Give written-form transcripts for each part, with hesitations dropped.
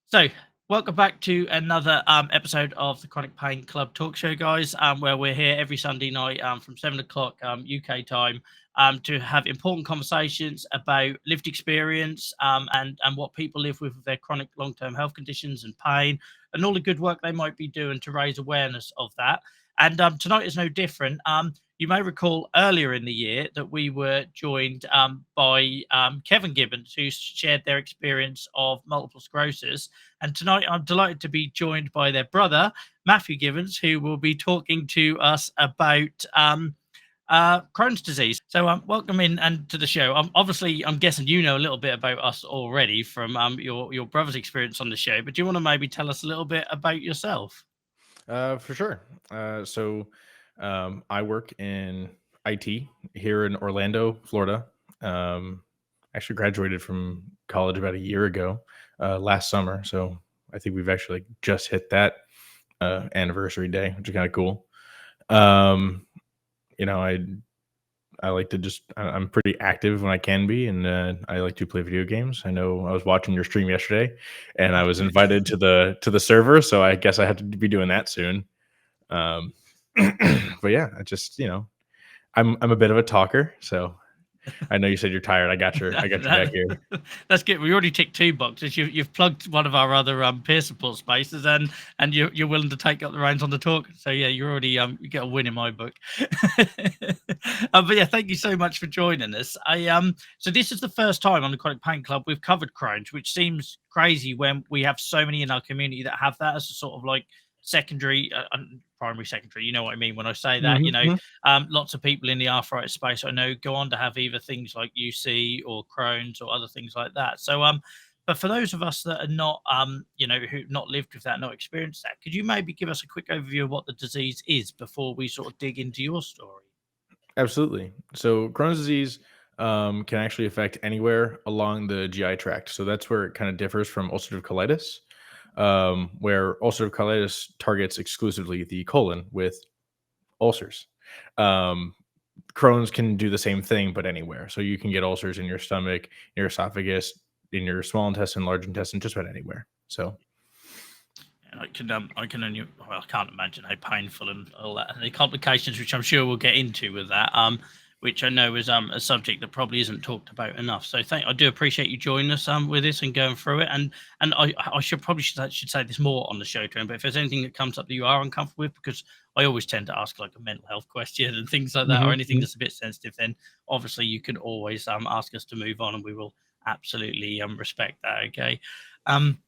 So, welcome back to another episode of the Chronic Pain Club Talk Show, guys. Where we're here every Sunday night from 7 o'clock UK time to have important conversations about lived experience and what people live with their chronic long term health conditions and pain, and all the good work they might be doing to raise awareness of that. And tonight is no different. You may recall earlier in the year that we were joined by Kevin Gibbons, who shared their experience of multiple sclerosis. And tonight, I'm delighted to be joined by their brother, Matthew Gibbons, who will be talking to us about Crohn's disease. So, welcome in and to the show. Obviously, I'm guessing you know a little bit about us already from your brother's experience on the show. But do you want to maybe tell us a little bit about yourself? For sure. I work in IT here in Orlando, Florida. Um, actually graduated from college about a year ago, last summer. So I think we've actually just hit that anniversary day, which is kind of cool. Um, you know, I like to I'm pretty active when I can be, and I like to play video games. I know I was watching your stream yesterday, and I was invited to the server, so I guess I have to be doing that soon. Um, but yeah, I'm a bit of a talker, so I know you said you're tired. I got you back here. That's good. We already ticked two boxes. You've plugged one of our other peer support spaces, and you're willing to take up the reins on the talk. So yeah, you're already you get a win in my book. But yeah, thank you so much for joining us. So this is the first time on the Chronic Pain Club we've covered Crohn's, which seems crazy when we have so many in our community that have that as a sort of like secondary, primary, secondary. You know what I mean when I say that. Mhm, mhm. Lots of people in the arthritis space I know go on to have either things like UC or Crohn's or other things like that. So, but for those of us that are not, who not lived with that, not experienced that, could you maybe give us a quick overview of what the disease is before we sort of dig into your story? Absolutely. So Crohn's disease can actually affect anywhere along the GI tract. So that's where it kind of differs from ulcerative colitis, where ulcerative colitis targets exclusively the colon with ulcers. Um, Crohn's can do the same thing, but anywhere. So you can get ulcers in your stomach, your esophagus, in your small intestine, large intestine, just about anywhere. So And I can only, well, I can't imagine how painful and all that, and the complications, which I'm sure we'll get into with that, which I know is a subject that probably isn't talked about enough. So I do appreciate you joining us with this and going through it. And I should say this more on the show to him. But if there's anything that comes up that you are uncomfortable with, because I always tend to ask like a mental health question and things like that, or Mhm, anything mhm. that's a bit sensitive, then obviously you can always ask us to move on, and we will absolutely respect that. Okay. Um,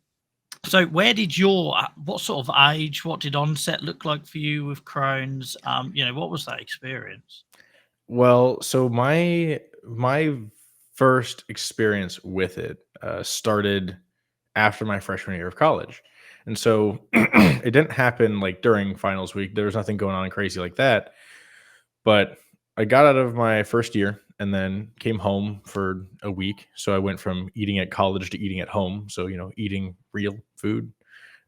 so where did your what sort of age, what did onset look like for you with Crohn's? What was that experience? Well, so my first experience with it started after my freshman year of college, and so it didn't happen like during finals week. There was nothing going on crazy like that. But I got out of my first year and then came home for a week. So I went from eating at college to eating at home. So, eating real food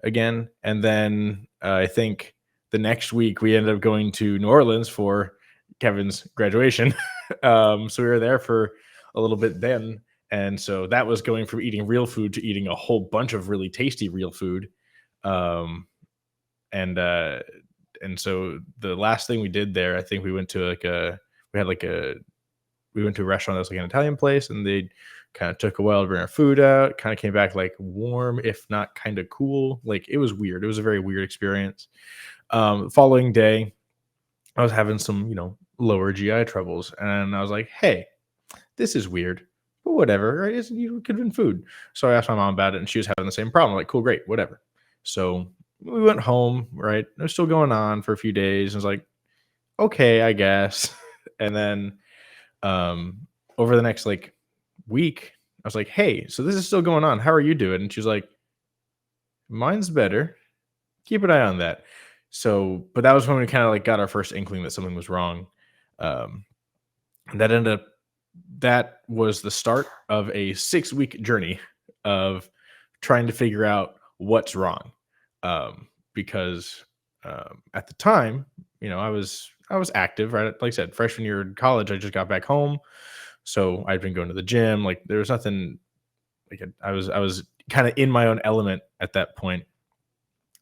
again. And then I think the next week we ended up going to New Orleans for Kevin's graduation. So we were there for a little bit then. And so that was going from eating real food to eating a whole bunch of really tasty real food. Um, and and so the last thing we did there, I think we went to we had like a we went to a restaurant that was like an Italian place, and they kind of took a while to bring our food out. Kind of came back like warm, if not kind of cool. Like it was weird. It was a very weird experience. Following day, I was having some lower GI troubles, and I was like, hey, this is weird. But whatever, right? It could have been food. So I asked my mom about it, and she was having the same problem. Like, cool, great, whatever. So we went home, right? It was still going on for a few days. I was like, okay, I guess. And then over the next like week, I was like, hey, so this is still going on. How are you doing? And she was like, mine's better. Keep an eye on that. So, but that was when we kind of like got our first inkling that something was wrong. Um, and that was the start of a 6-week journey of trying to figure out what's wrong. Because at the time, I was active, right? Like I said, freshman year in college, I just got back home. So I'd been going to the gym. Like there was nothing like I was kind of in my own element at that point.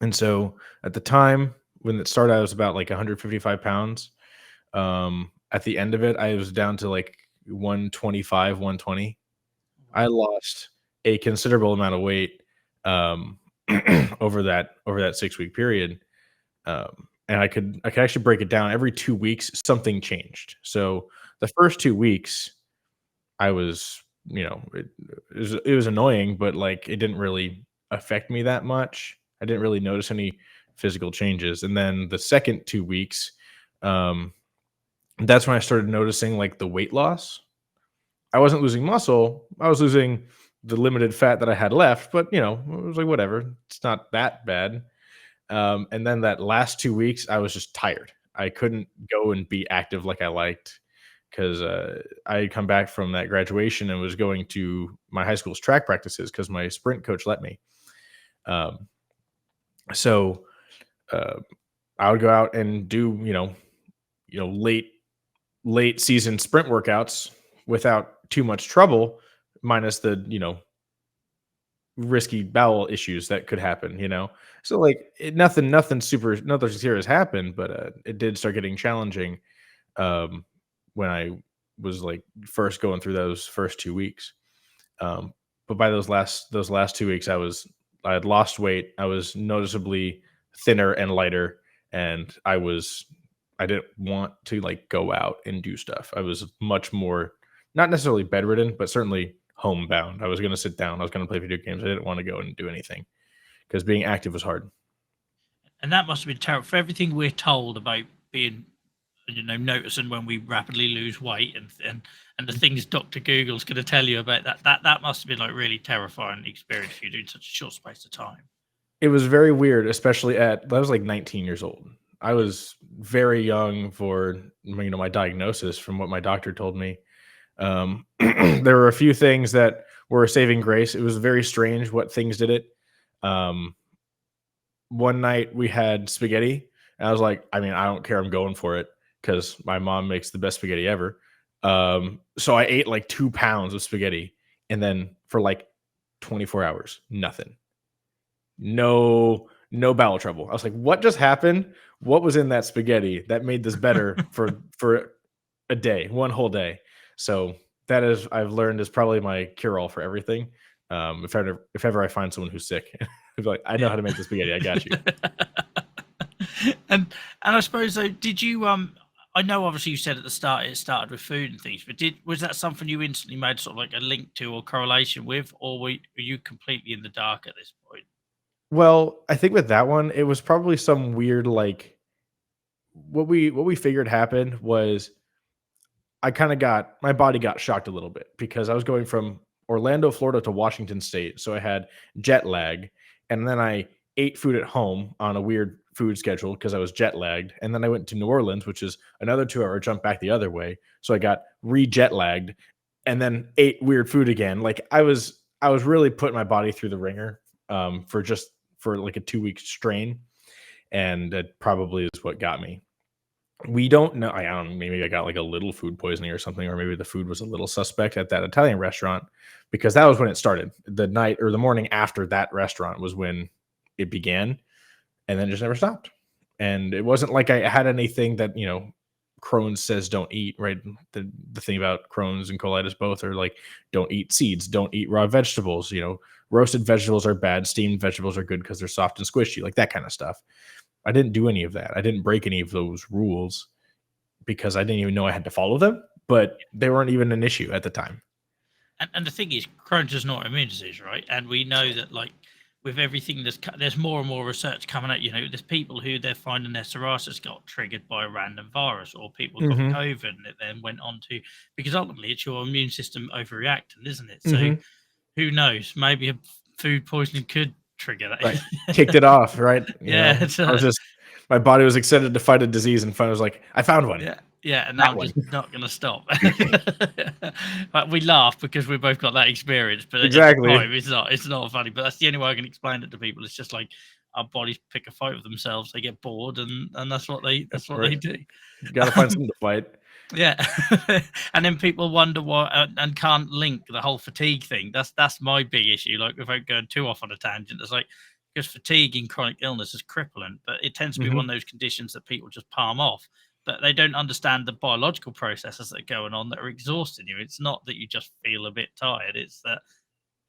And so at the time when it started, I was about like 155 pounds. At the end of it, I was down to like 125, 120. I lost a considerable amount of weight um, over that 6 week period. And I could actually break it down. Every 2 weeks, something changed. So the first 2 weeks, I was, it was annoying, but like it didn't really affect me that much. I didn't really notice any physical changes. And then the second 2 weeks, um, that's when I started noticing like the weight loss. I wasn't losing muscle. I was losing the limited fat that I had left, but it was like whatever. It's not that bad. And then that last 2 weeks, I was just tired. I couldn't go and be active like I liked because I had come back from that graduation and was going to my high school's track practices because my sprint coach let me. Um, so uh, I would go out and do late season sprint workouts without too much trouble, minus the risky bowel issues that could happen. So like nothing serious happened, but it did start getting challenging um when I was like first going through those first 2 weeks. But by those last 2 weeks, I had lost weight. I was noticeably thinner and lighter, and I didn't want to like go out and do stuff. I was much more, not necessarily bedridden, but certainly homebound. I was going to sit down. I was going to play video games. I didn't want to go and do anything because being active was hard. And that must have been terrible for everything we're told about being, noticing when we rapidly lose weight and the things Dr. Google's going to tell you about that must have been like really terrifying experience for you doing such a short space of time. It was very weird, especially I was like 19 years old. I was very young for my diagnosis from what my doctor told me. There were a few things that were a saving grace. It was very strange what things did it. One night we had spaghetti, and I was like, I mean, I don't care. I'm going for it because my mom makes the best spaghetti ever. So I ate like 2 pounds of spaghetti, and then for like 24 hours, nothing. No bowel trouble. I was like, what just happened? What was in that spaghetti that made this better for a day, one whole day? So that is, I've learned, is probably my cure all for everything. If ever I find someone who's sick, I'd be like, I know how to make the spaghetti. I got you. and I suppose though, did you I know obviously you said at the start it started with food and things, but was that something you instantly made sort of like a link to or correlation with, or were you completely in the dark at this point? Well, I think with that one, it was probably some weird like what we figured happened was my body got shocked a little bit because I was going from Orlando, Florida to Washington State. So I had jet lag. And then I ate food at home on a weird food schedule because I was jet lagged. And then I went to New Orleans, which is another 2 hour jump back the other way. So I got jet lagged and then ate weird food again. Like I was really putting my body through the ringer for like a 2 week strain. And that probably is what got me. We don't know. I don't know. Maybe I got like a little food poisoning or something, or maybe the food was a little suspect at that Italian restaurant because that was when it started. The night or the morning after that restaurant was when it began, and then just never stopped. And it wasn't like I had anything that Crohn's says don't eat. Right? The thing about Crohn's and colitis both are like don't eat seeds, don't eat raw vegetables. Roasted vegetables are bad, steamed vegetables are good because they're soft and squishy, like that kind of stuff. I didn't do any of that. I didn't break any of those rules because I didn't even know I had to follow them, but they weren't even an issue at the time. And the thing is, Crohn's is not an immune disease, right? And we know that like with everything there's more and more research coming out. There's people who they're finding their psoriasis got triggered by a random virus, or people got Mhm. COVID and it then went on to, because ultimately it's your immune system overreacting, isn't it? So Mhm. who knows? Maybe a food poisoning could trigger Right. that. Kicked it off, right? Yeah, it's I was just my body was excited to fight a disease and finally was like, I found one. yeah, and now That I'm one. just not going to stop. But we laugh because we both got that experience, but at the Exactly. time it's not funny. But that's the only way I can explain it to people. It's just like our bodies pick a fight with themselves. They get bored, and that's what they Right. do. Gotta find something to fight. Yeah. And then people wonder why, and can't link the whole fatigue thing. That's my big issue. Like, without going too off on a tangent, it's like, because fatigue in chronic illness is crippling, but it tends to be Mhm. one of those conditions that people just palm off. But they don't understand the biological processes that are going on that are exhausting you. It's not that you just feel a bit tired; it's that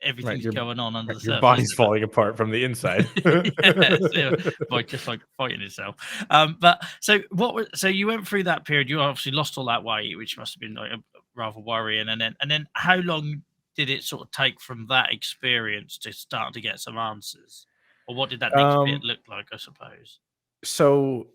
Right, everything's going on under the your surface, body's isn't it? falling apart from the inside. Yes, yeah, by just like fighting itself. But so what was, so you went through that period, you obviously lost all that weight, which must have been like rather worrying. And then how long did it sort of take from that experience to start to get some answers? Or what did that next bit Um, look like, I suppose? so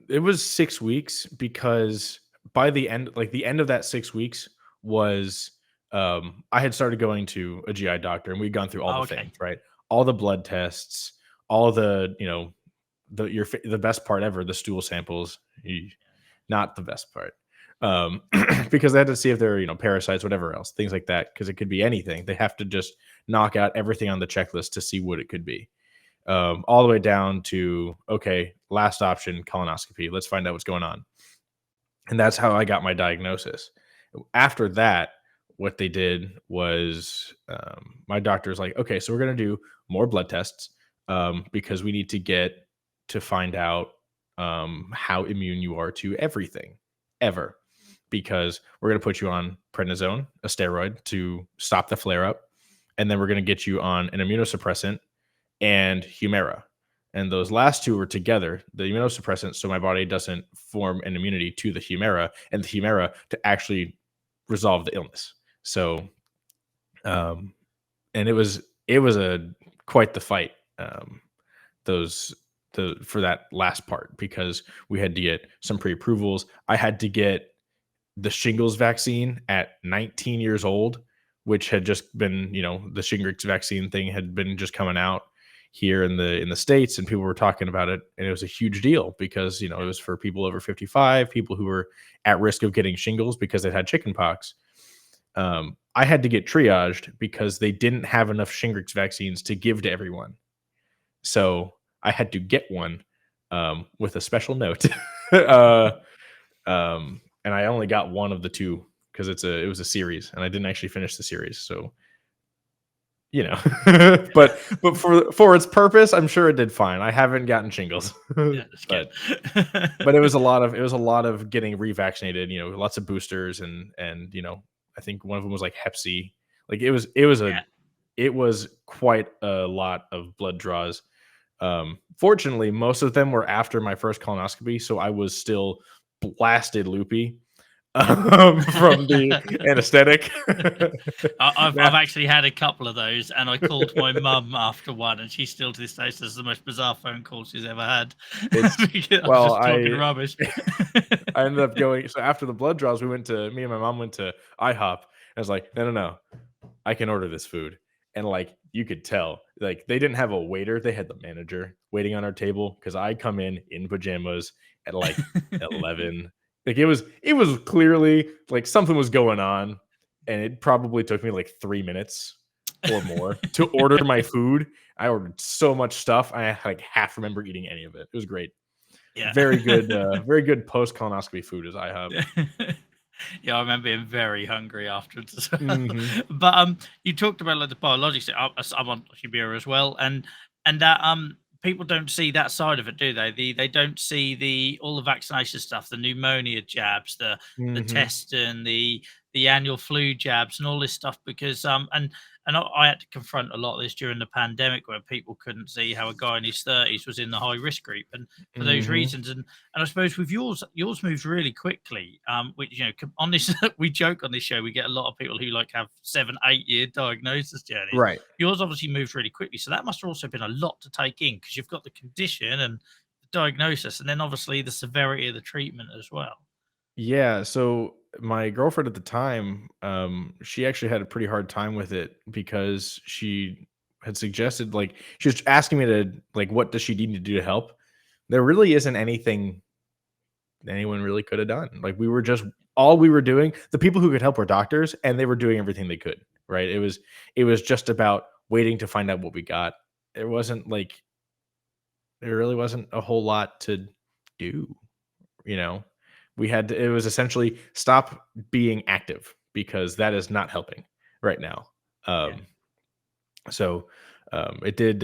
it was 6 weeks because by the end, like, the end of that 6 weeks was, I had started going to a GI doctor, and we'd gone through all Oh, the okay. things, right? All the blood tests, all the, the best part ever, the stool samples, not the best part. Because they had to see if there are, parasites, whatever else, things like that, because it could be anything. They have to just knock out everything on the checklist to see what it could be. All the way down to, okay, last option, colonoscopy. Let's find out what's going on. And that's how I got my diagnosis. After that, what they did was, my doctor was like, okay, so we're going to do more blood tests, because we need to get to find out, how immune you are to everything ever. Because we're going to put you on prednisone, a steroid, to stop the flare up. And then we're going to get you on an immunosuppressant and Humira. And those last two are together, the immunosuppressant, so my body doesn't form an immunity to the Humira, and the Humira to actually resolve the illness. So, um, and it was a quite the fight. Those the For that last part, because we had to get some pre-approvals. I had to get the shingles vaccine at 19 years old, which had just been, the Shingrix vaccine thing had been just coming out here in the States, and people were talking about it, and it was a huge deal because, it was for people over 55, people who were at risk of getting shingles because they had chickenpox. I had to get triaged because they didn't have enough Shingrix vaccines to give to everyone. So I had to get one, with a special note. uh, and I only got one of the two because it was a series, and I didn't actually finish the series. So, you know, but for its purpose, I'm sure it did fine. I haven't gotten shingles, Yeah, that's good. but but it was a lot of getting revaccinated. Lots of boosters, and I think one of them was like Hep C. Like Yeah. it was quite a lot of blood draws. Fortunately, most of them were after my first colonoscopy, so I was still blasted loopy, from the anesthetic. I've Now, actually had a couple of those, and I called my mum after one, and she still to this day says the most bizarre phone call she's ever had. it's Because I was well, just talking rubbish. I ended up going. So after the blood draws, me and my mom went to IHOP. I was like, no, no, no, I can order this food. And like you could tell, like they didn't have a waiter, they had the manager waiting on our table because I come in pajamas at like 11. Like it was clearly like something was going on, and it probably took me like 3 minutes or more to order my food. I ordered so much stuff. I like half remember eating any of it. It was great. Yeah. Very good post colonoscopy food is IHOP. Yeah. Yeah, I remember being very hungry afterwards as well. Mhm. But you talked about like the biologics. I'm on Humira as well, and that people don't see that side of it, do they? They don't see the all the vaccination stuff, the pneumonia jabs, the Mhm. test, and the annual flu jabs, and all this stuff. Because I had to confront a lot of this during the pandemic, where people couldn't see how a guy in his 30s was in the high risk group, and for those Mhm. reasons. And I suppose with yours moves really quickly. Which on this we joke on this show, we get a lot of people who like have 7, 8 year diagnosis journeys. Right. Yours obviously moves really quickly, so that must have also been a lot to take in because you've got the condition and the diagnosis, and then obviously the severity of the treatment as well. Yeah, so my girlfriend at the time, she actually had a pretty hard time with it because she had suggested, like, she was asking me to, like, what does she need to do to help? There really isn't anything anyone really could have done. Like, we were just all we were doing, the people who could help were doctors, and they were doing everything they could, right? It was just about waiting to find out what we got. It wasn't like there really wasn't a whole lot to do, you know? We had to, it was essentially stop being active because that is not helping right now. Yeah. Um, so it did.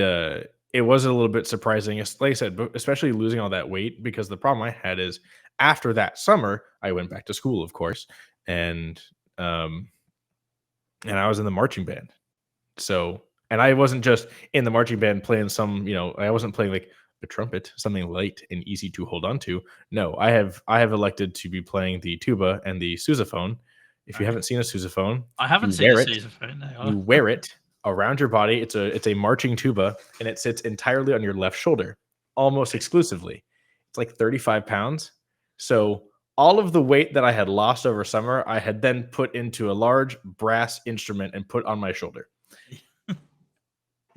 It was a little bit surprising, like I said, but especially losing all that weight because the problem I had is after that summer I went back to school, of course, and um, and I was in the marching band. So, and I wasn't just in the marching band playing some, I wasn't playing like a trumpet, something light and easy to hold on to. No, I have elected to be playing the tuba and the sousaphone. If you Okay. haven't seen a sousaphone, I haven't you seen a wear it. sousaphone. You No. wear it around your body. It's a marching tuba, and it sits entirely on your left shoulder, almost Okay. exclusively. It's like 35 pounds. So all of the weight that I had lost over summer, I had then put into a large brass instrument and put on my shoulder.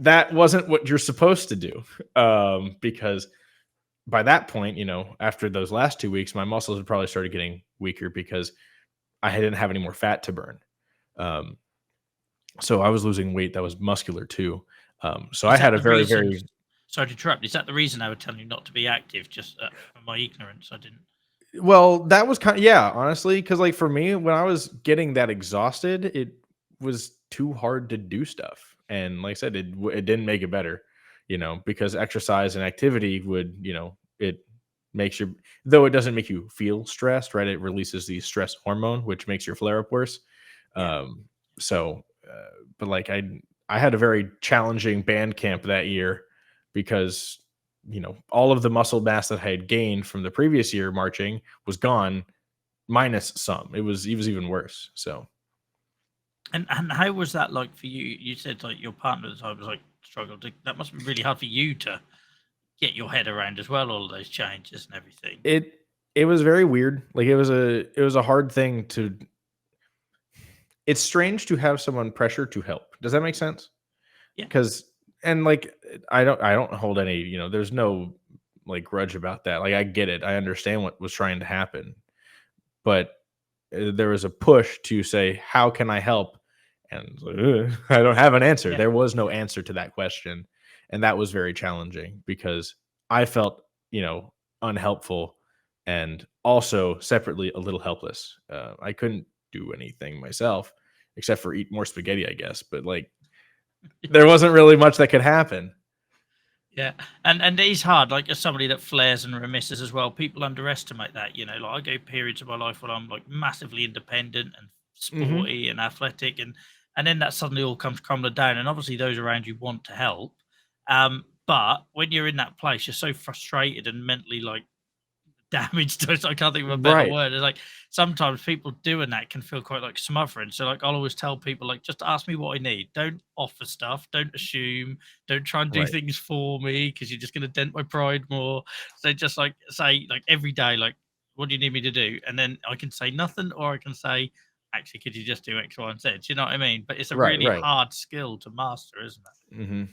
That wasn't what you're supposed to do, because by that point, after those last 2 weeks, my muscles had probably started getting weaker because I didn't have any more fat to burn. Um, so I was losing weight that was muscular too. So I Is that had a the very, reason? very Sorry to interrupt. Is that the reason they were telling you not to be active? Just from my ignorance, I didn't. well, that was kind of, yeah, honestly, because like for me, when I was getting that exhausted, it was too hard to do stuff, and like I said, it didn't make it better, because exercise and activity would, it makes your, though it doesn't make you feel stressed, right? It releases the stress hormone, which makes your flare up worse. Yeah. Um, so, but like I had a very challenging band camp that year because all of the muscle mass that I had gained from the previous year marching was gone, minus some. It was even worse. So And how was that like for you? You said like your partner at the time was like struggled. That must be really hard for you to get your head around as well. All of those changes and everything. it it was very weird. Like it was a hard thing to. It's strange to have someone pressure to help. Does that make sense? Yeah. Because and like I don't hold any, there's no like grudge about that. Like I get it. I understand what was trying to happen, but there was a push to say, "How can I help?" And it's like, I don't have an answer. Yeah. There was no answer to that question, and that was very challenging because I felt, unhelpful, and also separately a little helpless. I couldn't do anything myself except for eat more spaghetti, I guess. But like, there wasn't really much that could happen. Yeah, and it is hard. Like as somebody that flares and remisses as well, people underestimate that. You know, like I go periods of my life where I'm like massively independent and Hmm. sporty and athletic, and then that suddenly all comes crumbling down. And obviously, those around you want to help, but when you're in that place, you're so frustrated and mentally like damaged. I can't think of a better Right. word. It's like sometimes people doing that can feel quite like smothering. So like I'll always tell people like just ask me what I need. Don't offer stuff. Don't assume. Don't try and do Right. things for me because you're just gonna dent my pride more. So just like say like every day like what do you need me to do? And then I can say nothing or I can say actually could you just do X, Y, and Z? Do you know what I mean? But it's a Right. really Right. hard skill to master, isn't it? Hmm.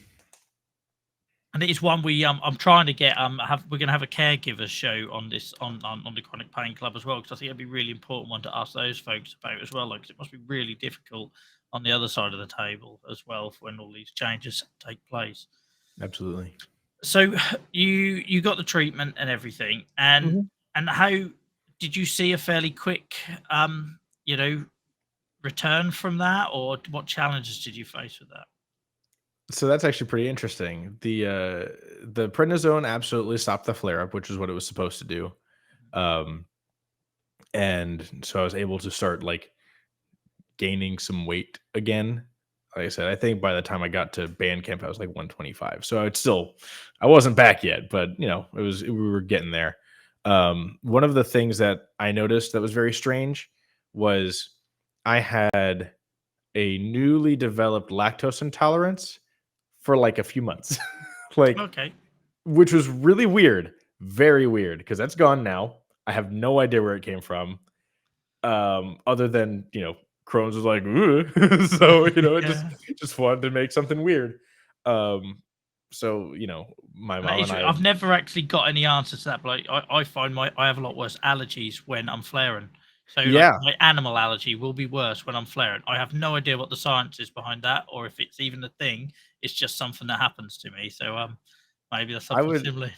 And it is one we I'm trying to get have we're gonna have a caregivers show on this on the Chronic Pain Club as well because I think it'd be really important one to ask those folks about as well. Like 'cause it must be really difficult on the other side of the table as well for when all these changes take place. Absolutely. So you got the treatment and everything, and how did you see a fairly quick you know return from that, or what challenges did you face with that? So that's actually pretty interesting. The prednisone absolutely stopped the flare up, which is what it was supposed to do. Um, and so I was able to start like gaining some weight again. Like I said, I think by the time I got to band camp, I was like 125. So I wasn't back yet, but we were getting there. One of the things that I noticed that was very strange was I had a newly developed lactose intolerance for like a few months. Like, Okay. which was really weird, very weird, because that's gone now. I have no idea where it came from. Other than, Crohn's was like, "Ooh." So, it just Yeah. just wanted to make something weird. Um, so, my And that mom is and I. I've never actually got any answers to that, but like, I find I have a lot worse allergies when I'm flaring. So like Yeah. my animal allergy will be worse when I'm flaring. I have no idea what the science is behind that, or if it's even a thing. It's just something that happens to me. So Maybe that's I something would similar.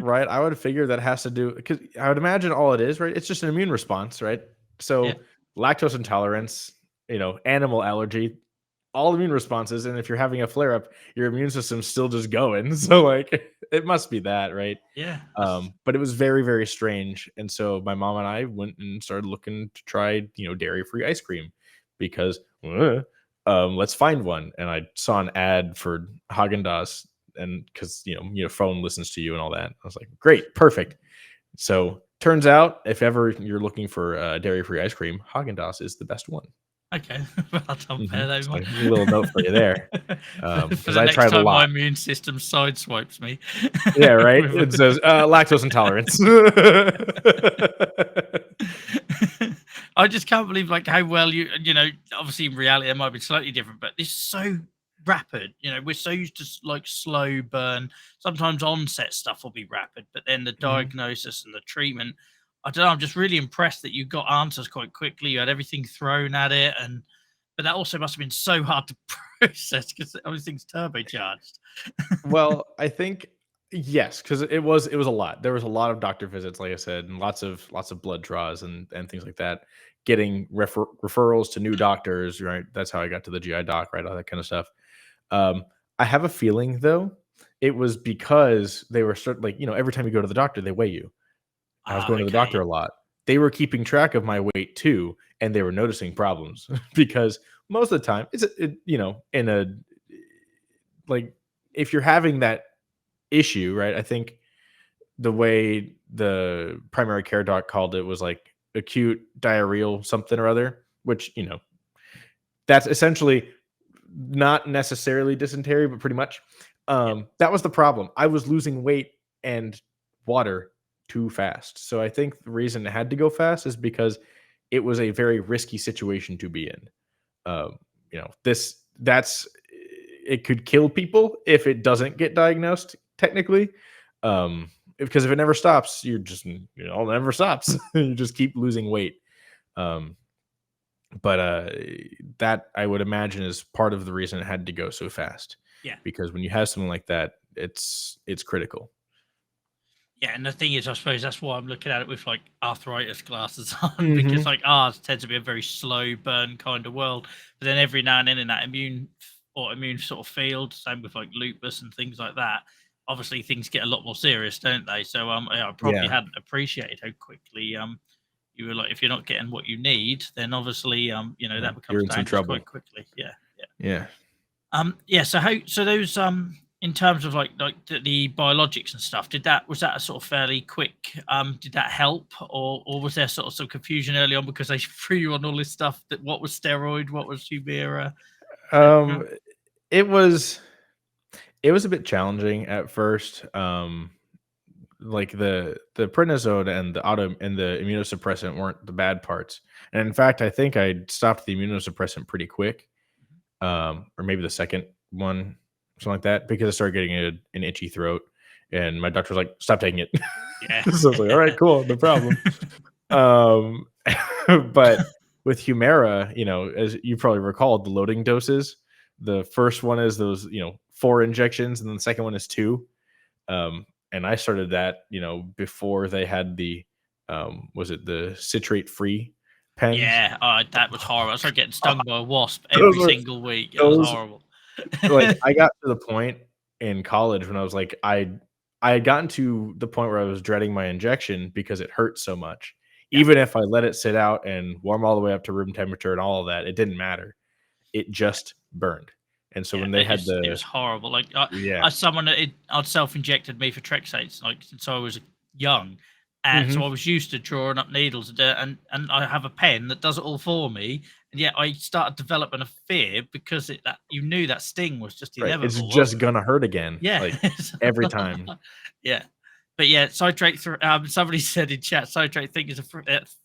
right. I would figure that has to do because I would imagine all it is, right? It's just an immune response, right? Yeah, So lactose intolerance, animal allergy, all immune responses, and if you're having a flare up, your immune system's still just going. So like, it must be that, right? yeah, that's But it was very, very strange. And so my mom and I went and started looking to try, dairy-free ice cream because let's find one. And I saw an ad for Haagen-Dazs, and because your phone listens to you and all that. I was like, great, perfect. So turns out, if ever you're looking for dairy-free ice cream, Haagen-Dazs is the best one. okay. Well, I'll bear that in So mind. a little note for you there, For because the I next tried a time my lot. immune system sideswipes me. Yeah, right. with It says lactose intolerance. I just can't believe like how well obviously in reality it might be slightly different, but it's so rapid. We're so used to like slow burn. Sometimes onset stuff will be rapid, but then the Mhm. diagnosis and the treatment, I don't know. I'm just really impressed that you got answers quite quickly. You had everything thrown at it, but that also must have been so hard to process because everything's turbocharged. Well, I think yes, because it was a lot. There was a lot of doctor visits, like I said, and lots of blood draws and things like that. Getting referrals to new doctors, right? That's how I got to the GI doc, right? All that kind of stuff. Um, I have a feeling though, it was because they were like every time you go to the doctor, they weigh you. I was Ah, going to the okay. doctor a lot. They were keeping track of my weight too, and they were noticing problems because most of the time in a like if you're having that issue, right? I think the way the primary care doc called it was like acute diarrheal something or other, which, that's essentially not necessarily dysentery, but pretty much. Yeah. That was the problem. I was losing weight and water too fast. So I think the reason it had to go fast is because it was a very risky situation to be in. That's it could kill people if it doesn't get diagnosed technically. Because if it never stops, it never stops. You just keep losing weight. Um, but that I would imagine is part of the reason it had to go so fast. Yeah. Because when you have something like that, it's critical. Yeah, and the thing is, I suppose that's why I'm looking at it with like arthritis glasses on, because Mhm. like ours tends to be a very slow burn kind of world. But then every now and then in that immune sort of field, same with like lupus and things like that, obviously things get a lot more serious, don't they? So yeah, I probably Yeah. hadn't appreciated how quickly you were like, if you're not getting what you need, then obviously Yeah. that You're becomes in some dangerous trouble. quite quickly. Yeah. Yeah. Yeah. Yeah. So those in terms of like the biologics and stuff, was that a sort of fairly quick? Did that help, or was there sort of some confusion early on because they threw you on all this stuff that what was steroid, what was Humira, Um, etc. it was it was a bit challenging at first. Like the prednisone and the immunosuppressant weren't the bad parts. And in fact, I think I stopped the immunosuppressant pretty quick. Or maybe the second one, something like that, because I started getting an itchy throat, and my doctor was like, "Stop taking it." Yeah. So I was like, "All right, cool, no problem." Um, but with Humira, as you probably recall, the loading doses. The first one is those, 4 injections, and then the second one is 2. And I started that, before they had was it the citrate free pens? Yeah, that was horrible. I started getting stung by a wasp Those every were single week. It was those horrible. like, I got to the point in college when I was like, I had gotten to the point where I was dreading my injection because it hurt so much. Yeah. Even if I let it sit out and warm all the way up to room temperature and all of that, it didn't matter. It just burned. And so Yeah, when they had it the was horrible. Like yeah. I someone I'd self-injected me for Trexates like since I was young, and so Mhm. I was used to drawing up needles and I have a pen that does it all for me, and yet I started developing a fear because that you knew that sting was just Right. It's inevitable, just wasn't it? gonna hurt again, Yeah, like, every time. yeah. But yeah, citrate. Somebody said in chat, citrate thing is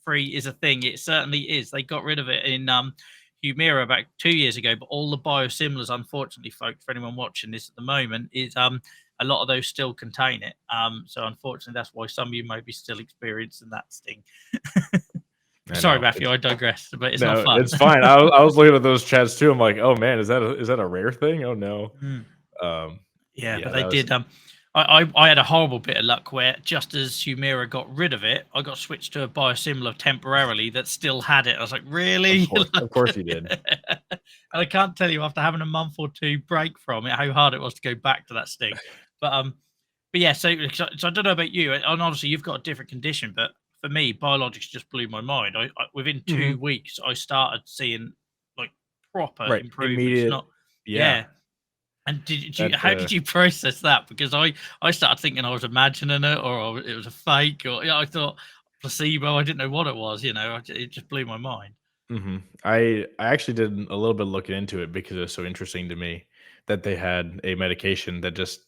free is a thing. It certainly is. They got rid of it in Humira about 2 years ago, but all the biosimilars, unfortunately, folks, for anyone watching this at the moment, is a lot of those still contain it. So unfortunately, that's why some of you may be still experiencing that sting. I Sorry, know. Matthew, I digress, but it's not No, fun. it's fine. I was looking at those chats too. I'm like, "Oh, man, is that a rare thing? Oh, no." Mm. Um, Yeah, but yeah, they that was did. I had a horrible bit of luck where just as Humira got rid of it, I got switched to a biosimilar temporarily that still had it. I was like, really? Of course you did. And I can't tell you after having a month or two break from it how hard it was to go back to that stink. But but yeah, so I don't know about you, and obviously you've got a different condition, but for me, biologics just blew my mind. I within Mhm. 2 weeks, I started seeing like proper Right. improvements. Immediate. Not Yeah. yeah. And That. how did you process that? Because I started thinking I was imagining it, or it was a fake, or I thought placebo. I didn't know what it was. It just blew my mind. I actually did a little bit looking into it because it was so interesting to me that they had a medication that just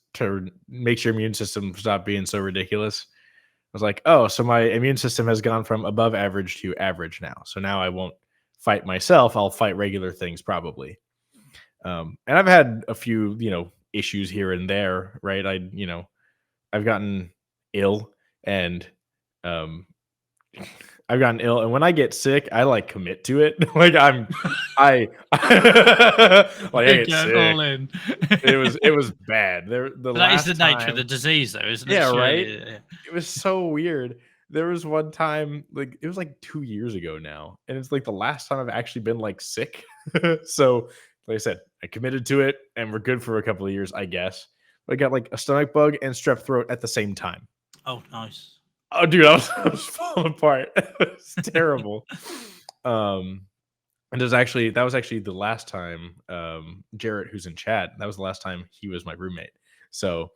makes your immune system stop being so ridiculous. I was like, oh, so my immune system has gone from above average to average now. So now I won't fight myself. I'll fight regular things probably. And I've had a few, issues here and there, right? I've gotten ill and um I've gotten ill, and when I get sick, I like commit to it. Like I like I You're get going sick. all in. It was bad. The That is the last nature of the time, disease, though, isn't it? yeah, right. Surely. Yeah. It was so weird. There was one time, like it was like 2 years ago now, and it's like the last time I've actually been like sick. So, like I said, I committed to it, and we're good for a couple of years, I guess. I got like a stomach bug and strep throat at the same time. Oh, nice. Oh, dude, I was falling apart. It's terrible. Um, and that was actually the last time, Jarrett, who's in chat, that was the last time he was my roommate. So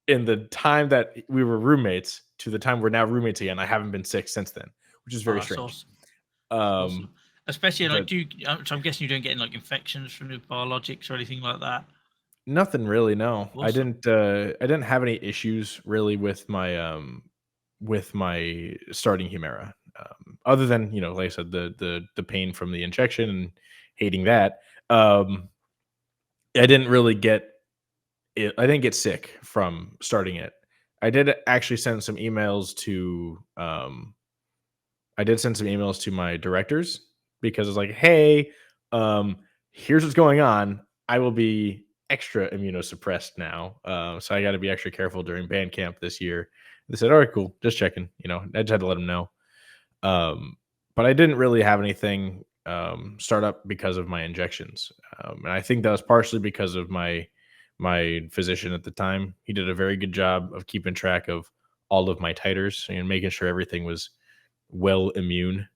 in the time that we were roommates to the time we're now roommates again, I haven't been sick since then, which is Oh, very that's strange. awesome. That's Um, awesome. Especially like, but do you? So I'm guessing you don't get like infections from the biologics or anything like that. nothing really. No, Awesome. I didn't have any issues really with my starting Humira, other than like I said, the pain from the injection and hating that. Um, I didn't really get it. I didn't get sick from starting it. I did actually send some emails to I did send some emails to my directors because it's like, hey, here's what's going on. I will be extra immunosuppressed now. So I got to be extra careful during band camp this year. They said, all right, cool. Just checking. I just had to let them know. Um, but I didn't really have anything start up because of my injections. And I think that was partially because of my physician at the time. He did a very good job of keeping track of all of my titers and making sure everything was well immune,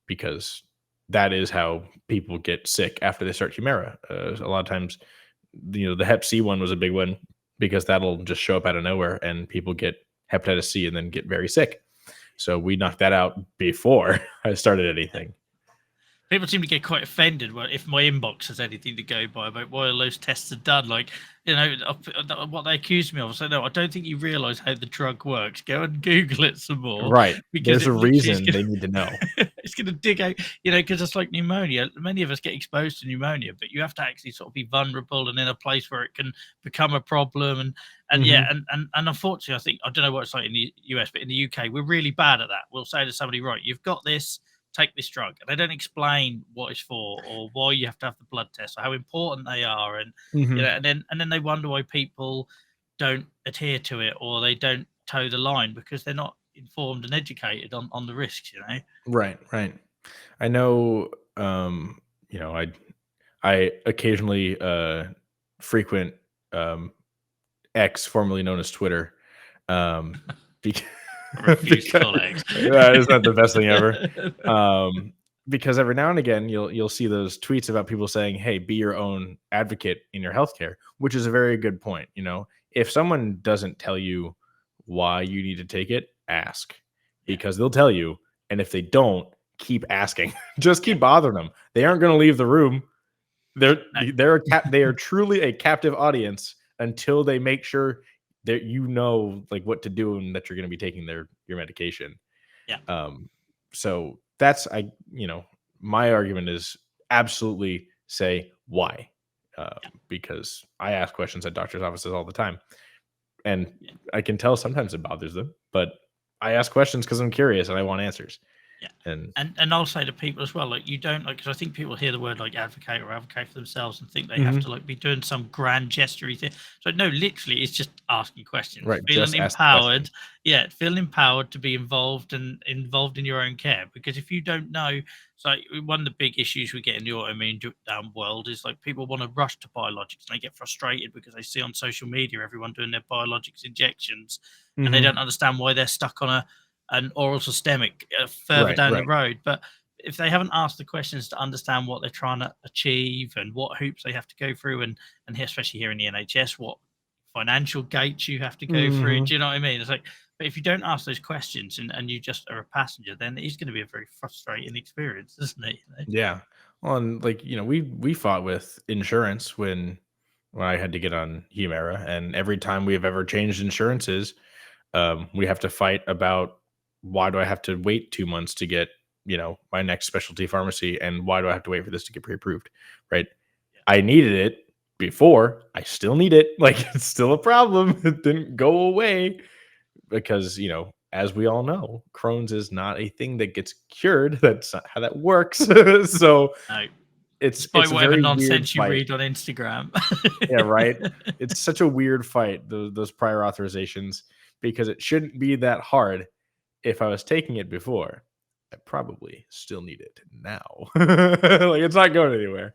because that is how people get sick after they start Humira. A lot of times, the Hep C one was a big one because that'll just show up out of nowhere and people get hepatitis C and then get very sick. So we knocked that out before I started anything. People seem to get quite offended if my inbox has anything to go by about why all those tests are done. Like, what they accuse me of. I say, no, I don't think you realise how the drug works. Go and Google it some more, Right. because There's it a literally is reason gonna, they need to know. it's going to dig out, because it's like pneumonia. Many of us get exposed to pneumonia, but you have to actually sort of be vulnerable and in a place where it can become a problem. And yeah, Mhm. and unfortunately, I don't know what it's like in the US, but in the UK, we're really bad at that. We'll say to somebody, right, you've got this, take this drug, and they don't explain what it's for or why you have to have the blood test or how important they are, and Mhm. and then they wonder why people don't adhere to it or they don't toe the line because they're not informed and educated on the risks. Right, right. I know, you know, I occasionally frequent um X, formerly known as Twitter. Um bec- I refuse to because call it eggs. that is not the best thing ever. Um because every now and again you'll see those tweets about people saying, "Hey, be your own advocate in your healthcare," which is a very good point. If someone doesn't tell you why you need to take it, ask, Yeah, because they'll tell you. And if they don't, keep asking. Just yeah. keep bothering them. They aren't going to leave the room. They're No, they are truly a captive audience until they make sure that like what to do and that you're going to be taking your medication. yeah, Um, so that's my argument is absolutely say why, yeah, because I ask questions at doctors' offices all the time, and yeah, I can tell sometimes it bothers them, but I ask questions because I'm curious and I want answers. Yeah. And And I'll say to people as well, like, you don't, like, because I think people hear the word like advocate or advocate for themselves and think they have to Mhm. like be doing some grand gestury thing. So no, literally, it's just asking questions, Right, feeling just ask the question. empowered. Yeah, feeling empowered to be involved in your own care. Because if you don't know, so one of the big issues we get in the autoimmune world is like people want to rush to biologics and they get frustrated because they see on social media everyone doing their biologics injections, and they Mhm. don't understand why they're stuck on an oral systemic further Right, down the right. road. But if they haven't asked the questions to understand what they're trying to achieve and what hoops they have to go through, and especially here in the NHS, what financial gates you have to go through, Mhm. do you know what I mean? It's like, but if you don't ask those questions and you just are a passenger, then it's going to be a very frustrating experience, isn't it? Yeah. Well, and like, we fought with insurance when I had to get on Humira, and every time we have ever changed insurances, we have to fight about why do I have to wait 2 months to get, my next specialty pharmacy, and why do I have to wait for this to get pre-approved, right? Yeah. I needed it before, I still need it. Like, it's still a problem. It didn't go away because, as we all know, Crohn's is not a thing that gets cured. That's not how that works. So No, it's despite it's a whatever very weird nonsense you fight. read on Instagram. Yeah, right. It's such a weird fight, those prior authorizations, because it shouldn't be that hard. If I was taking it before, I probably still need it now. Like, it's not going anywhere.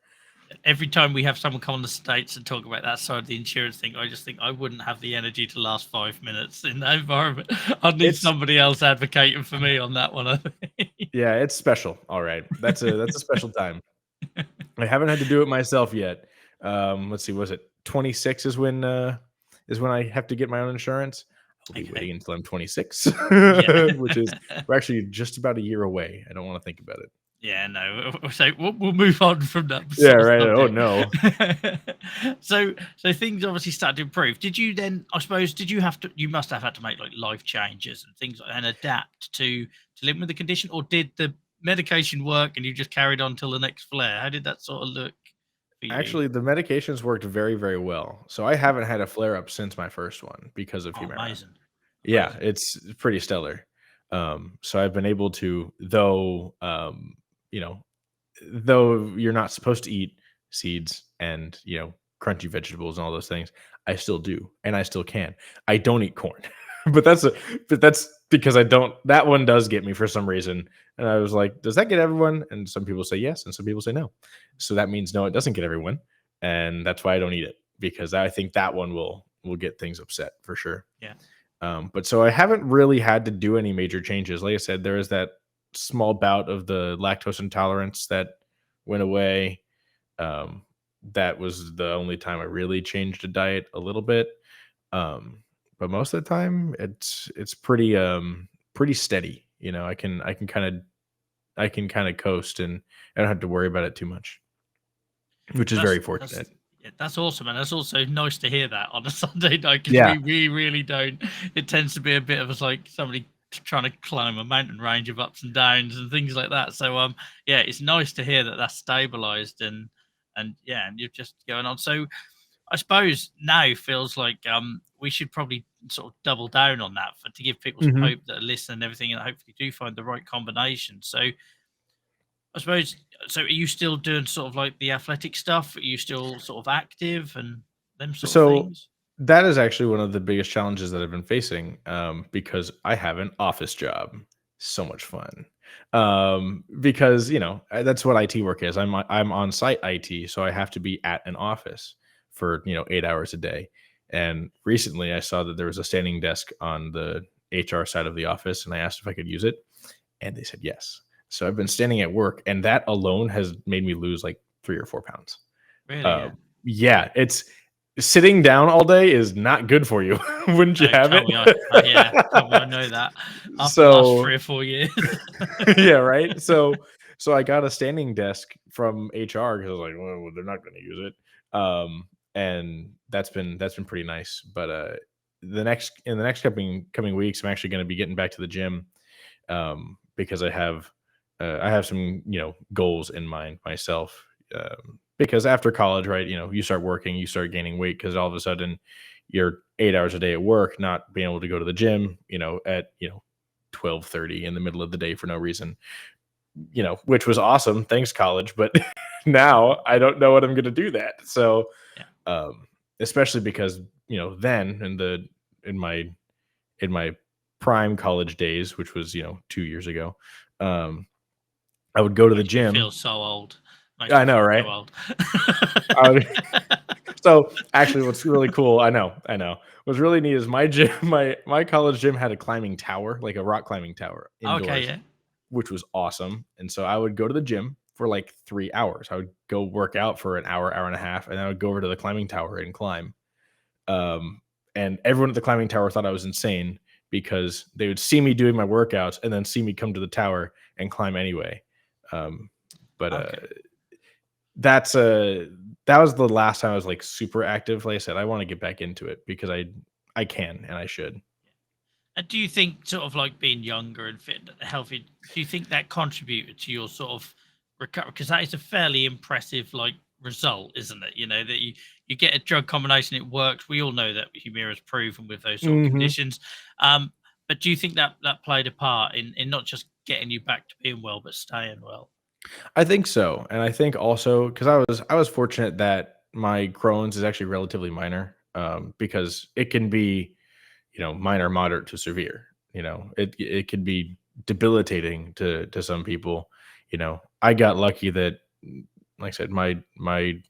Every time we have someone come on the States and talk about that side of the insurance thing, I just think I wouldn't have the energy to last 5 minutes in that environment. I'd need It's somebody else advocating for me on that one, I think. Yeah, it's special. All right. That's a special time. I haven't had to do it myself yet. Let's see, was it 26 is when I have to get my own insurance? I'll be Okay. waiting until I'm 26, Yeah. which is we're actually just about a year away. I don't want to think about it. Yeah, no. So we'll move on from that Yeah, sort of right. Oh subject. no. So things obviously started to improve. Did you then? I suppose did you have to? You must have had to make like life changes and things and adapt to living with the condition, or did the medication work and you just carried on till the next flare? How did that sort of look for you? Actually, the medications worked very, very well. So I haven't had a flare up since my first one because of Oh, Humira. amazing, Yeah, amazing. it's pretty stellar. So I've been able to, you know, though you're not supposed to eat seeds and, crunchy vegetables and all those things, I still do, and I still can. I don't eat corn, but that's because I don't. That one does get me for some reason, and I was like, does that get everyone? And some people say yes, and some people say no. So that means no, it doesn't get everyone, and that's why I don't eat it, because I think that one will get things upset for sure. Yeah. But so I haven't really had to do any major changes. Like I said, there is that small bout of the lactose intolerance that went away. Um, that was the only time I really changed a diet a little bit. Um, but most of the time, it's pretty steady. I can kind of coast, and I don't have to worry about it too much, which is very That's fortunate. yeah, that's awesome, and that's also nice to hear that on a Sunday night because Yeah. we really don't. It tends to be a bit of a, like somebody trying to climb a mountain range of ups and downs and things like that. So yeah, it's nice to hear that that's stabilized and yeah, and you're just going on. So I suppose now feels like we should probably sort of double down on that for to give people some Mhm. hope that are listening and everything, and hopefully do find the right combination. So I suppose so. Are you still doing sort of like the athletic stuff? Are you still sort of active and them sort of So things? that is actually one of the biggest challenges that I've been facing, because I have an office job. So much fun. Because that's what IT work is. I'm on site IT, so I have to be at an office for 8 hours a day. And recently, I saw that there was a standing desk on the HR side of the office, and I asked if I could use it, and they said yes. So I've been standing at work, and that alone has made me lose like 3 or 4 pounds. Really? Uh, Yeah. yeah, it's sitting down all day is not good for you. Wouldn't you No, have tell it? me yeah, tell me I know that after the last So 3 or 4 years. yeah, right. So I got a standing desk from HR because I was like, well, they're not going to use it. And that's been pretty nice. But in the next coming weeks, I'm actually going to be getting back to the gym, because I have some goals in mind myself. Because after college, right, you start working, you start gaining weight because all of a sudden you're 8 hours a day at work, not being able to go to the gym, at 12:30 in the middle of the day for no reason, which was awesome. Thanks, college. But now I don't know what I'm going to do that. So, Yeah. especially because, then in my, in my prime college days, which was, 2 years ago, I would go to the Makes me gym. feel so old. Makes I me know, feel right? so old. I would, so actually, what's really cool, I know. What's really neat is my gym, my college gym had a climbing tower, like a rock climbing tower Okay, indoors, yeah. which was awesome. And so I would go to the gym for like 3 hours. I would go work out for an hour, hour and a half, and I would go over to the climbing tower and climb. Um, and everyone at the climbing tower thought I was insane because they would see me doing my workouts and then see me come to the tower and climb anyway. Um, but Okay. that's that was the last time I was like super active. Like I said, I want to get back into it because I can and I should. And do you think sort of like being younger and fit and healthy, do you think that contributed to your sort of recovery? Because that is a fairly impressive like result, isn't it? That you get a drug combination, it works. We all know that Humira's proven with those sort of Hmm. conditions. Um, but do you think that that played a part in not just getting you back to being well, but staying well? I think so, and I think also because I was fortunate that my Crohn's is actually relatively minor, because it can be, minor, moderate to severe. It could be debilitating to some people. I got lucky that, like I said, my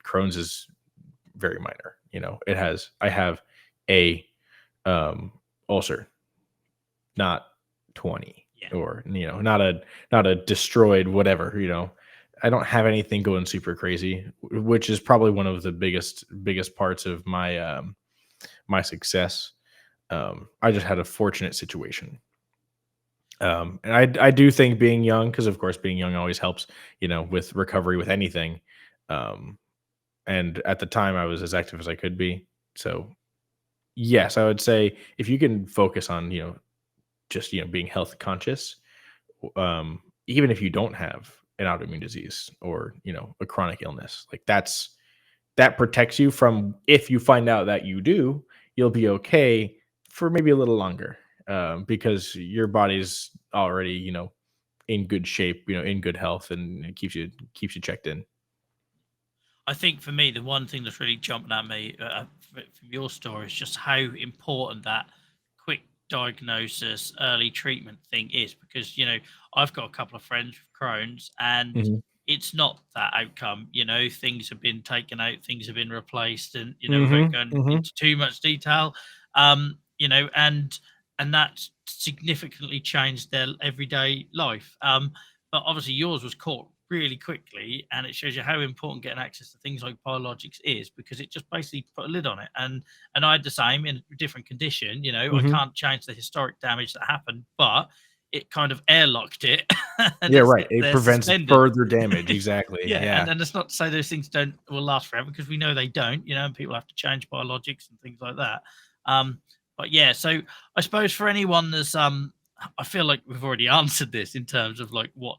Crohn's is very minor. I have a ulcer, not 20, Yeah. or not a destroyed whatever. I don't have anything going super crazy, which is probably one of the biggest parts of my success. I just had a fortunate situation. And I do think being young, because of course being young always helps, with recovery with anything. Um, and at the time I was as active as I could be. So yes, I would say if you can focus on, just, being health conscious, even if you don't have an autoimmune disease or, a chronic illness, like that protects you from, if you find out that you do, you'll be okay for maybe a little longer, because your body's already, in good shape, in good health, and it keeps you checked in. I think for me, the one thing that's really jumping at me from your story is just how important that quick diagnosis, early treatment thing is. Because, I've got a couple of friends with Crohn's and Mhm. it's not that outcome. Things have been taken out, things have been replaced, and, without Mhm. going Mhm. into too much detail, and that significantly changed their everyday life. But obviously yours was caught really quickly, and it shows you how important getting access to things like biologics is, because it just basically put a lid on it. And I had the same in a different condition. I Mhm. can't change the historic damage that happened, but it kind of airlocked it and Yeah, it's right. It there prevents suspended. further damage. Exactly. Yeah, Yeah. and it's not to say those things don't will last forever, because we know they don't, and people have to change biologics and things like that. But yeah, so I suppose for anyone that's I feel like we've already answered this in terms of like what,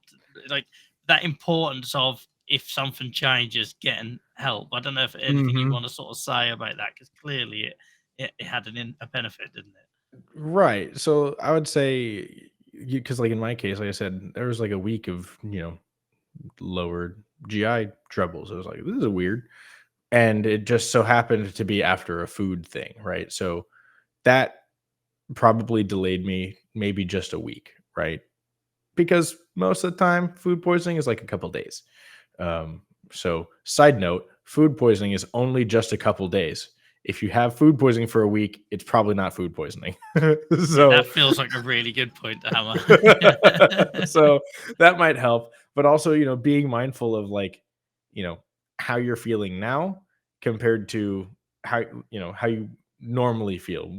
like, that importance of, if something changes, getting help. I don't know if anything you Mhm. want to sort of say about that, because clearly it had a benefit, didn't it? Right. So I would say, because like in my case, like I said, there was like a week of, lower GI troubles. I was like, this is weird. And it just so happened to be after a food thing, right? So that probably delayed me maybe just a week, right? Because most of the time, food poisoning is like a couple days. So, side note, food poisoning is only just a couple days. If you have food poisoning for a week, it's probably not food poisoning. Yeah, that So, feels like a really good point to hammer. so that might help. But also, being mindful of like, you know, how you're feeling now compared to how, how you normally feel.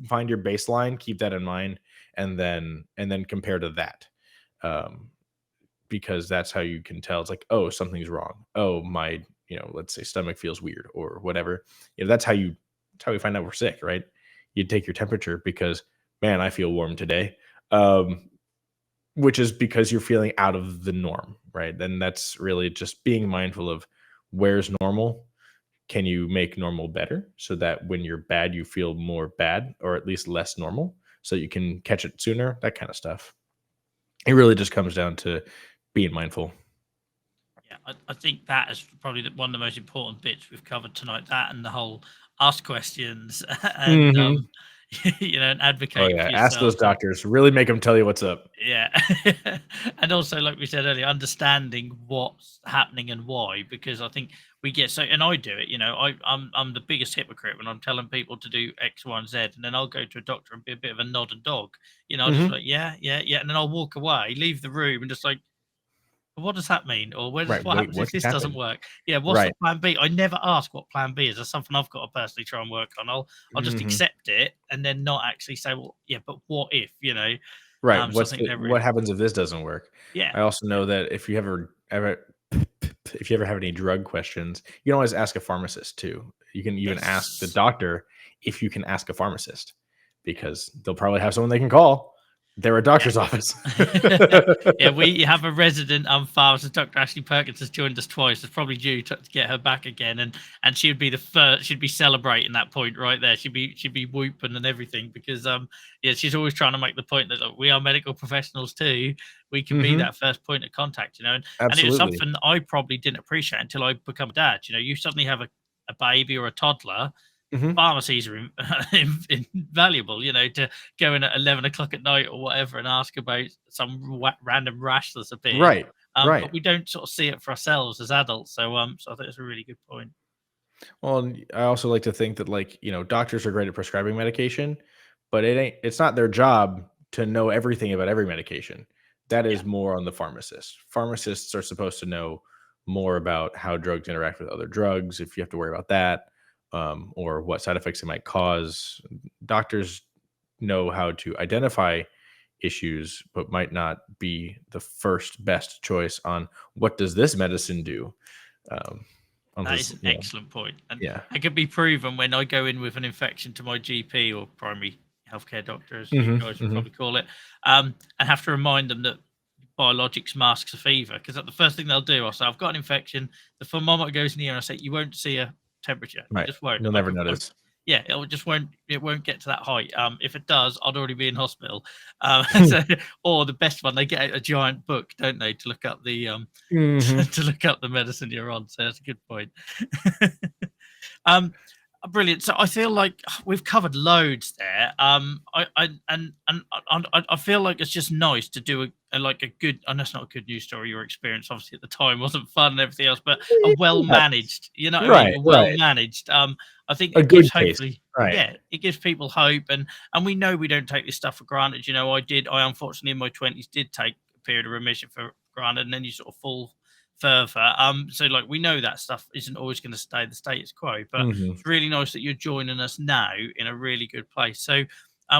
Find your baseline, keep that in mind, and then compare to that. Um, because that's how you can tell. It's like, oh, something's wrong. Oh, my, let's say stomach feels weird or whatever. That's how we find out we're sick, right? You take your temperature because, man, I feel warm today. Um, which is because you're feeling out of the norm, right? And that's really just being mindful of where's normal. Can you make normal better so that when you're bad, you feel more bad, or at least less normal? so you can catch it sooner, that kind of stuff. It really just comes down to being mindful. Yeah, I think that is probably one of the most important bits we've covered tonight. That and the whole ask questions and Hmm. and Oh advocating yeah, for ask those yourselves. And doctors. Really make them tell you what's up. yeah, and also like we said earlier, understanding what's happening and why. Because I think we get so, and I do it. I'm the biggest hypocrite when I'm telling people to do X, Y, and Z, and then I'll go to a doctor and be a bit of a nod and dog. I'll just Hmm. like yeah, yeah, yeah, and then I'll walk away, leave the room, and just like, what does that mean? Or Right. what Wait, happens what if just this doesn't happened? work? Yeah, what's the Right. plan B? I never ask what plan B is. That's something I've got to personally try and work on. I'll just Hmm. accept it and then not actually say, well, yeah, but what if, Right. So I think they're What really, happens if this doesn't work? yeah, I also yeah, know that if you ever have any drug questions, you can always ask a pharmacist too. You can even ask the yes. doctor if you can ask a pharmacist, because they'll probably have someone they can call. They're a doctor's office. Yeah, we have a resident pharmacist, Dr. Ashley Perkins, has joined us twice. It's probably due to get her back again, and she would be the first. She'd be celebrating that point right there. She'd be whooping and everything because yeah, she's always trying to make the point that look, we are medical professionals too. We can be Hmm. that first point of contact, and it was Absolutely. something that I probably didn't appreciate until I become a dad. You suddenly have a baby or a toddler. Hmm. Pharmacies are invaluable, to go in at 11 o'clock at night or whatever and ask about some random rash that's appeared. Right. Right. But we don't sort of see it for ourselves as adults. So I think it's a really good point. Well, and I also like to think that, like, doctors are great at prescribing medication, but it's not their job to know everything about every medication. That Yeah. is more on the pharmacist. Pharmacists are supposed to know more about how drugs interact with other drugs, if you have to worry about that, or what side effects it might cause. Doctors know how to identify issues, but might not be the first best choice on what does this medicine do. Um, on That this, is an excellent point. And yeah. it can be proven when I go in with an infection to my GP or primary healthcare doctor, as you Mhm, guys would mhm. probably call it, and have to remind them that biologics masks a fever. Because the first thing they'll do, I'll say, I've got an infection. The thermometer goes near, and I say, you won't see a temperature. You Right. just won't. You'll And never notice. yeah, it won't get to that height. If it does, I'd already be in hospital. So, or the best one, they get out a giant book, don't they, to look up the Mhm. to look up the medicine you're on. So that's a good point. um, Brilliant. So I feel like we've covered loads there. I feel like it's just nice to do like a good. And that's not a good news story. Your experience, obviously, at the time wasn't fun and everything else, but a well It happens. managed. You know what I mean? Right, A well right. managed. I think A it good gives case. hopefully. Right. Yeah, it gives people hope, and we know we don't take this stuff for granted. I did. I unfortunately in my 20s did take a period of remission for granted, and then you sort of fall further. So like we know that stuff isn't always going to stay the status quo, but Mhm. it's really nice that you're joining us now in a really good place. So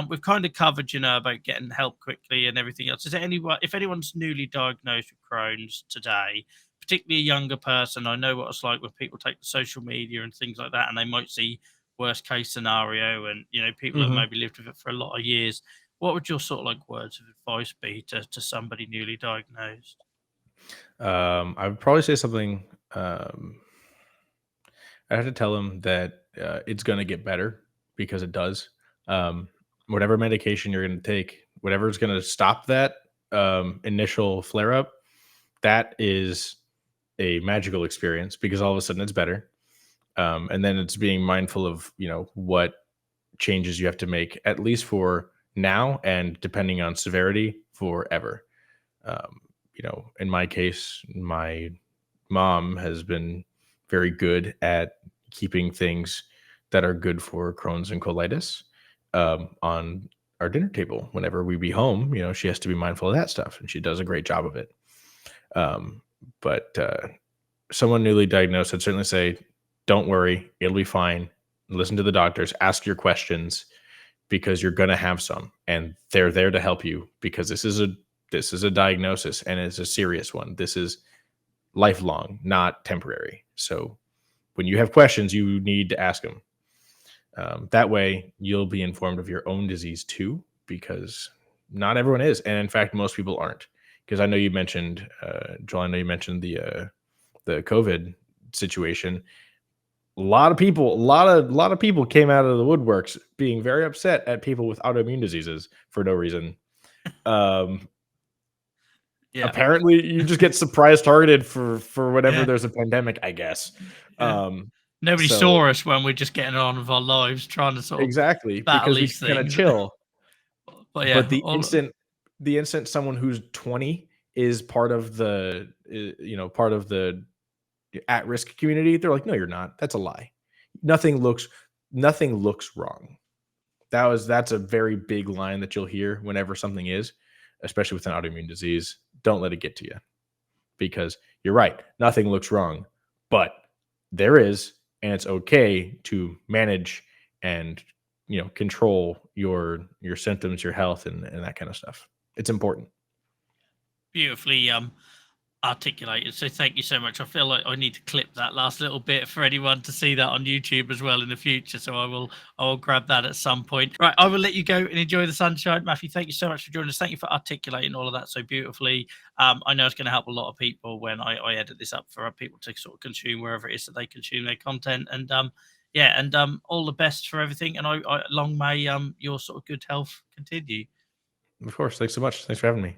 we've kind of covered, about getting help quickly and everything else. Is there anyone, if anyone's newly diagnosed with Crohn's today, particularly a younger person, I know what it's like when people take to social media and things like that, and they might see worst case scenario, and people that Mhm. maybe lived with it for a lot of years. What would your sort of like words of advice be to somebody newly diagnosed? I would probably say something, I have to tell them that, it's gonna get better, because it does. Um, Whatever medication you're gonna take, whatever's gonna stop that, initial flare up, that is a magical experience, because all of a sudden it's better. And then it's being mindful of, what changes you have to make, at least for now, and depending on severity, forever. In my case, my mom has been very good at keeping things that are good for Crohn's and colitis, on our dinner table. Whenever we be home, she has to be mindful of that stuff, and she does a great job of it. Um, but someone newly diagnosed, I'd certainly say, don't worry, it'll be fine. Listen to the doctors, ask your questions, because you're going to have some, and they're there to help you, because this is a diagnosis, and it's a serious one. This is lifelong, not temporary. So when you have questions, you need to ask them. That way, you'll be informed of your own disease too, because not everyone is, and in fact, most people aren't. Because I know you mentioned, Joel, I know you mentioned the COVID situation. a lot of people, a lot of people came out of the woodworks being very upset at people with autoimmune diseases for no reason. Um, Yeah, Apparently, you just get surprise targeted for whenever yeah, there's a pandemic, I guess. yeah. Um, Nobody so saw us when we're just getting on with our lives, trying to sort of exactly, battle because we these can kind of things. chill. But yeah, But all the instant someone who's 20 is part of the part of the at risk community, they're like, no, you're not. That's a lie. Nothing looks nothing looks wrong. That's a very big line that you'll hear whenever something is, especially with an autoimmune disease. Don't let it get to you, because you're right. Nothing looks wrong, but there is, and it's okay to manage and control your symptoms, your health, and that kind of stuff. It's important. beautifully articulated. So thank you so much. I feel like I need to clip that last little bit for anyone to see that on YouTube as well in the future. So I will grab that at some point. Right, I will let you go and enjoy the sunshine. Matthew, thank you so much for joining us. Thank you for articulating all of that so beautifully. I know it's going to help a lot of people when I edit this up for people to sort of consume wherever it is that they consume their content. And yeah, and all the best for everything. And long may your sort of good health continue. Of course. Thanks so much. Thanks for having me.